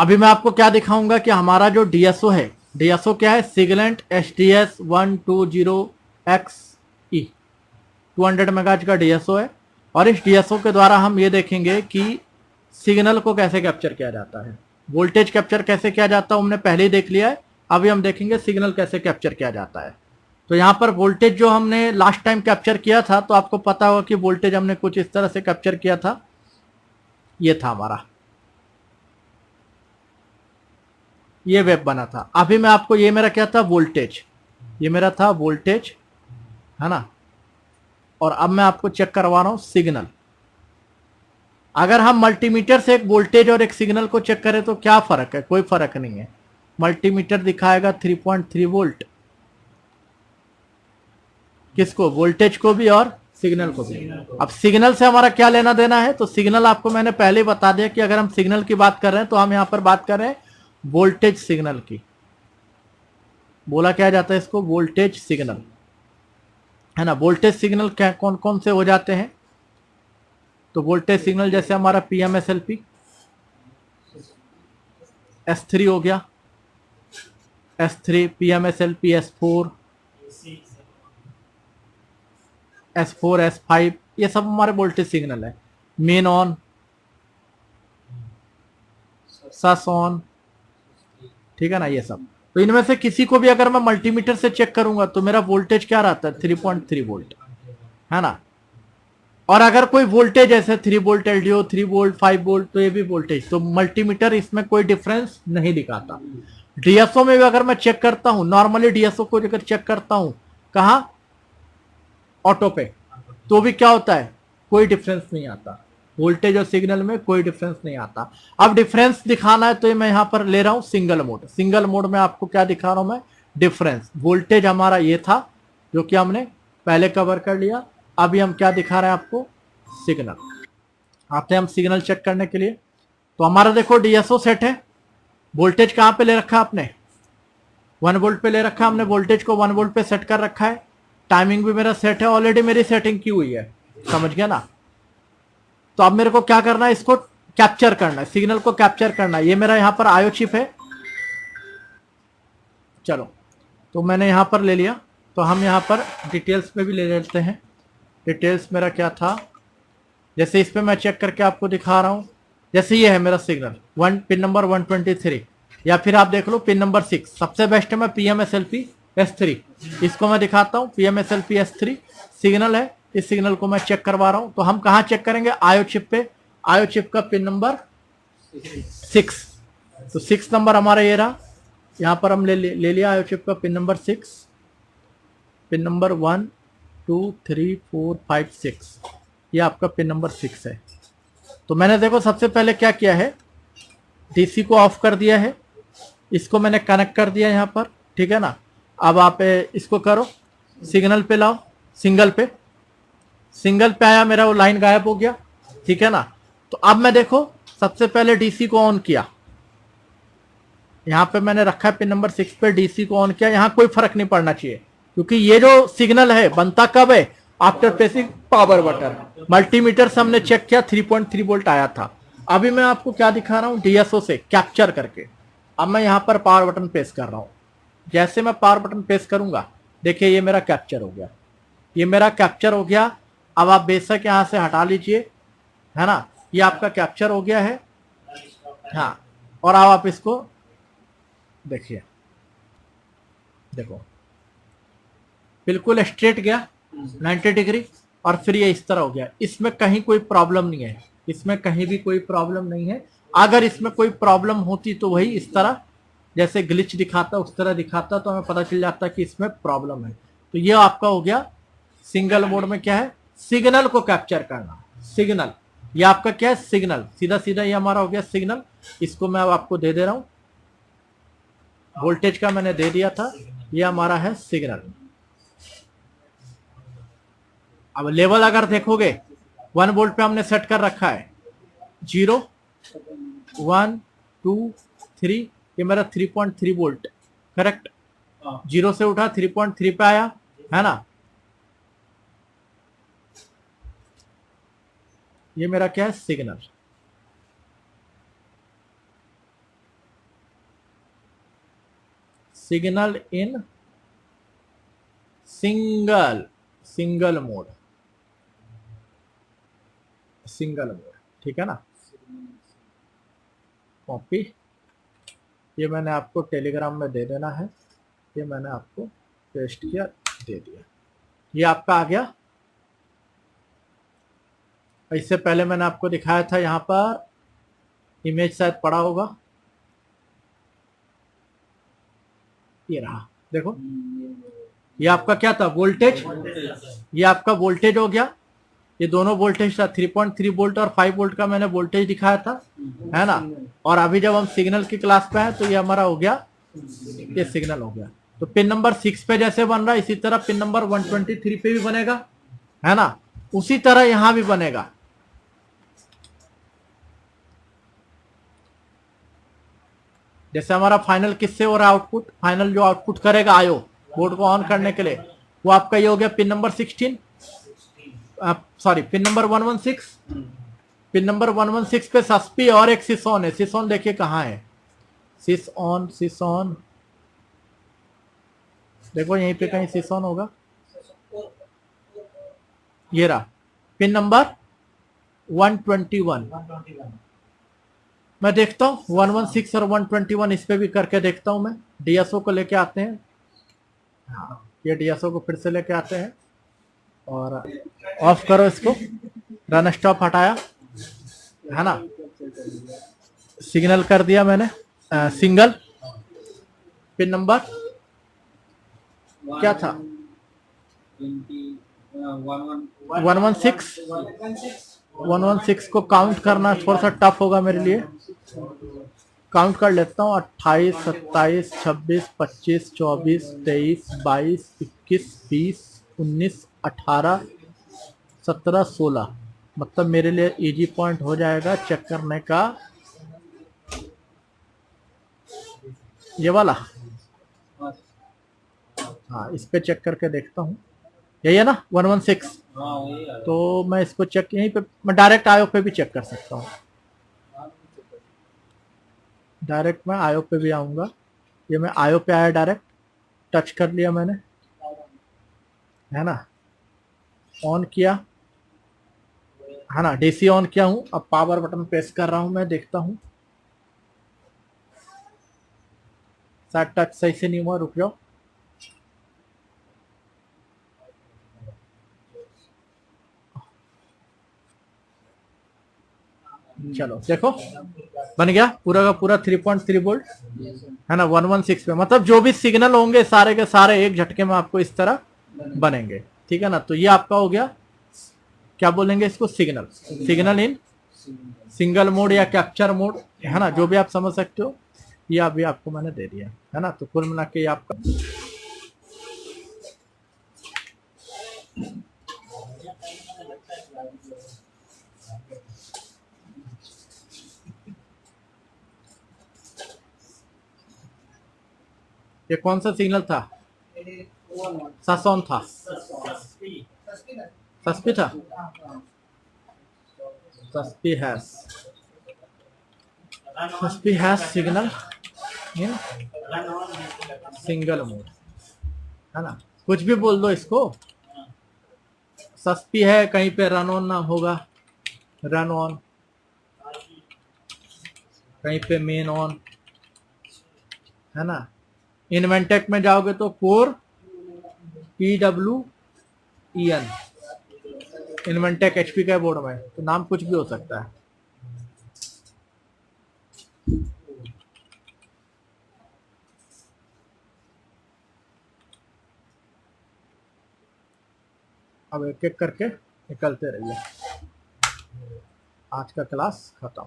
अभी मैं आपको क्या दिखाऊंगा कि हमारा जो डीएसओ है, डीएसओ क्या है, सिगलेंट HDS 120XE 200 मेगाहर्ट्ज का डीएसओ है। और इस डीएसओ के द्वारा हम ये देखेंगे कि सिग्नल को कैसे कैप्चर किया जाता है। वोल्टेज कैप्चर कैसे किया जाता है हमने पहले ही देख लिया है, अभी हम देखेंगे सिग्नल कैसे कैप्चर किया जाता है। तो यहाँ पर वोल्टेज जो हमने लास्ट टाइम कैप्चर किया था, तो आपको पता होगा कि वोल्टेज हमने कुछ इस तरह से कैप्चर किया था। ये था हमारा, ये वेब बना था। अभी मैं आपको, ये मेरा क्या था, वोल्टेज, ये मेरा था वोल्टेज, है ना। और अब मैं आपको चेक करवा रहा हूं सिग्नल। अगर हम मल्टीमीटर से एक वोल्टेज और एक सिग्नल को चेक करें तो क्या फर्क है, कोई फर्क नहीं है। मल्टीमीटर दिखाएगा 3.3 वोल्ट, किसको, वोल्टेज को भी और सिग्नल को भी। अब सिग्नल से हमारा क्या लेना देना है, तो सिग्नल आपको मैंने पहले ही बता दिया कि अगर हम सिग्नल की बात कर रहे हैं तो हम यहां पर बात कर रहे हैं वोल्टेज सिग्नल की। बोला क्या जाता है इसको, वोल्टेज सिग्नल, है ना। वोल्टेज सिग्नल क्या, कौन कौन से हो जाते हैं, तो वोल्टेज सिग्नल जैसे हमारा PMSLP S3 हो गया, S3, PMSLP S4, S4, S5, ये सब हमारे वोल्टेज सिग्नल है। मेन ऑन, सस ऑन, ठीक है ना, ये सब। तो इनमें से किसी को भी अगर मैं मल्टीमीटर से चेक करूंगा तो मेरा वोल्टेज क्या रहता है, 3.3 वोल्ट, है ना। और अगर कोई वोल्टेज ऐसे 3 वोल्ट LDO, 3 वोल्ट, 5 वोल्ट, तो ये भी वोल्टेज, तो मल्टीमीटर इसमें कोई डिफरेंस नहीं दिखाता। डीएसओ में भी अगर मैं चेक करता हूं, नॉर्मली डीएसओ को अगर चेक करता हूं कहा, ऑटो पे, तो भी क्या होता है, कोई डिफरेंस नहीं आता। वोल्टेज और सिग्नल में कोई डिफरेंस नहीं आता। अब डिफरेंस दिखाना है तो मैं यहां पर ले रहा हूं सिंगल मोड। सिंगल मोड में आपको क्या दिखा रहा हूं मैं, डिफरेंस। वोल्टेज हमारा ये था जो कि हमने पहले कवर कर लिया। अभी हम क्या दिखा रहे हैं आपको, सिग्नल। आते हैं हम सिग्नल चेक करने के लिए। तो हमारा देखो डीएसओ सेट है, वोल्टेज कहां पे ले रखा है आपने, 1 वोल्ट पे ले रखा है हमने, वोल्टेज को 1 वोल्ट पे सेट कर रखा है। टाइमिंग भी मेरा सेट है, ऑलरेडी मेरी सेटिंग की हुई है, समझ गया ना। तो अब मेरे को क्या करना है, इसको कैप्चर करना है, सिग्नल को कैप्चर करना है। ये मेरा यहां पर आयो चिप है, चलो तो मैंने यहां पर ले लिया। तो हम यहां पर डिटेल्स में भी ले लेते हैं। डिटेल्स मेरा क्या था, जैसे इस पे मैं चेक करके आपको दिखा रहा हूं। जैसे ये है मेरा सिग्नल, पिन नंबर 123, या फिर आप देख लो पिन नंबर 6, सबसे बेस्ट है मैं PMSLP S3, इसको मैं दिखाता हूं। PMSLP S3 सिग्नल है, इस सिग्नल को मैं चेक करवा रहा हूं। तो हम कहां चेक करेंगे, आयो चिप पे, आयो चिप का पिन नंबर 6। तो 6 नंबर हमारा ये रहा, यहां पर हम ले लिया आयो चिप का पिन नंबर 6, पिन नंबर 1 2 3 4 5 6, ये आपका पिन नंबर 6 है। तो मैंने देखो सबसे पहले क्या किया है, डीसी को ऑफ कर दिया है, इसको मैंने कनेक्ट कर दिया यहाँ पर, ठीक है ना। अब आप इसको करो, सिग्नल पे लाओ, सिंगल पे, सिंगल पे आया मेरा, वो लाइन गायब हो गया, ठीक है ना। तो अब मैं देखो सबसे पहले डीसी को ऑन किया, यहाँ पे मैंने रखा है पिन नंबर 6 पे, डीसी को ऑन किया। यहाँ कोई फर्क नहीं पड़ना चाहिए, क्योंकि ये जो सिग्नल है बनता कब है, after pressing power button. Multimeter से हमने चेक किया 3.3 वोल्ट आया था। अभी मैं आपको क्या दिखा रहा हूं, डीएसओ से कैप्चर करके। अब मैं यहां पर पावर बटन प्रेस कर रहा हूं। जैसे मैं पावर बटन प्रेस करूंगा, देखिए ये मेरा कैप्चर हो गया, ये मेरा कैप्चर हो गया। अब आप बेशक यहां से हटा लीजिए, है ना, ये आपका कैप्चर हो गया है। हाँ, और अब आप इसको देखिए, देखो बिल्कुल स्ट्रेट गया 90 डिग्री, और फिर ये इस तरह हो गया। इसमें कहीं कोई प्रॉब्लम नहीं है, इसमें कहीं भी कोई प्रॉब्लम नहीं है। अगर इसमें कोई प्रॉब्लम होती तो वही इस तरह जैसे ग्लिच दिखाता उस तरह दिखाता, तो हमें पता चल जाता कि इसमें प्रॉब्लम है। तो ये आपका हो गया सिंगल मोड में क्या है, सिग्नल को कैप्चर करना। सिग्नल, ये आपका क्या है, सिग्नल, सीधा सीधा ये हमारा हो गया सिग्नल। इसको मैं अब आपको दे दे रहा हूं, वोल्टेज का मैंने दे दिया था, ये हमारा है सिग्नल। अब लेवल अगर देखोगे 1 वोल्ट पे हमने सेट कर रखा है, 0 1 2 3, ये मेरा 3.3 वोल्ट, करेक्ट। 0 से उठा 3.3 पे आया, है ना। ये मेरा क्या है, signal. Signal in single mode, ठीक है ना। कॉपी, ये मैंने आपको टेलीग्राम में दे देना है, ये मैंने आपको पेस्ट किया, दे दिया, ये आपका आ गया। इससे पहले मैंने आपको दिखाया था, यहाँ पर इमेज शायद पड़ा होगा, ये रहा, देखो ये आपका क्या था, वोल्टेज, ये आपका वोल्टेज हो गया, ये दोनों वोल्टेज था, 3.3 वोल्ट और 5 वोल्ट का मैंने वोल्टेज दिखाया था, है ना। और अभी जब हम सिग्नल की क्लास पे हैं तो ये हमारा हो गया, ये सिग्नल हो गया। तो पिन नंबर 6 पे जैसे बन रहा है, इसी तरह पिन नंबर 123 पे भी बनेगा, है ना, उसी तरह यहां भी बनेगा। जैसे हमारा फाइनल किससे हो रहा है आउटपुट, फाइनल जो आउटपुट करेगा आयो बोर्ड को ऑन करने के लिए, वो आपका ये हो गया pin number 16, sorry pin number 116, pin number 116 पे सस्पी और एक सिसॉन है। सिसॉन देखिए कहाँ है, सिसॉन देखो यहीं पे कहीं सिसॉन होगा, ये रहा पिन नंबर 121। मैं देखता हूँ 116 और 121 इस पे भी करके देखता हूँ मैं। डीएसओ को लेके आते हैं, हाँ ये डीएसओ को फिर से लेके आते हैं और ऑफ करो इसको, रन स्टॉप हटाया, है ना, सिग्नल कर दिया मैंने, सिंगल पिन नंबर क्या था 116 को काउंट करना थोड़ा सा टफ होगा मेरे लिए, काउंट कर लेता हूँ 28 27 26 25 24 23 22 21 20 19 18 17 16, मतलब मेरे लिए इजी पॉइंट हो जाएगा चेक करने का, ये वाला, हाँ इस पे चेक करके देखता हूँ, यही है ना 116, तो मैं इसको चेक यहीं पे, मैं डायरेक्ट आयो पे भी चेक कर सकता हूँ, डायरेक्ट मैं आयो पे भी आऊँगा, ये मैं आयो पे आया, डायरेक्ट टच कर लिया मैंने, है ना, ऑन किया, है ना, डीसी ऑन किया हूँ, अब पावर बटन प्रेस कर रहा हूँ, मैं देखता हूँ, शायद टच सही से नहीं हुआ, रुक जाओ, चलो देखो बन गया पूरा का पूरा 3.3 वोल्ट, है ना 116 पे, मतलब जो भी सिग्नल होंगे सारे के सारे एक झटके में आपको इस तरह बनेंगे, ठीक है ना। तो ये आपका हो गया, क्या बोलेंगे इसको, सिग्नल इन सिंगल मोड या कैप्चर मोड, है ना, जो भी आप समझ सकते हो, ये अभी आपको मैंने दे दिया, है ना। तो कुल मिला के ये आपका ये कौन सा सिग्नल था, ससॉन था, सस्पी था, सस्पी हैश सिग्नल इन सिंगल मोड, है ना, कुछ भी बोल दो इसको, सस्पी है, कहीं पे रन ऑन नाम होगा, रन ऑन, कहीं पे मेन ऑन, है ना। इन्वेंटेक में जाओगे तो कोर PWEN, इन्वेंटेक HP का बोर्ड में, तो नाम कुछ भी हो सकता है। अब एक एक करके निकलते रहिए, आज का क्लास खत्म।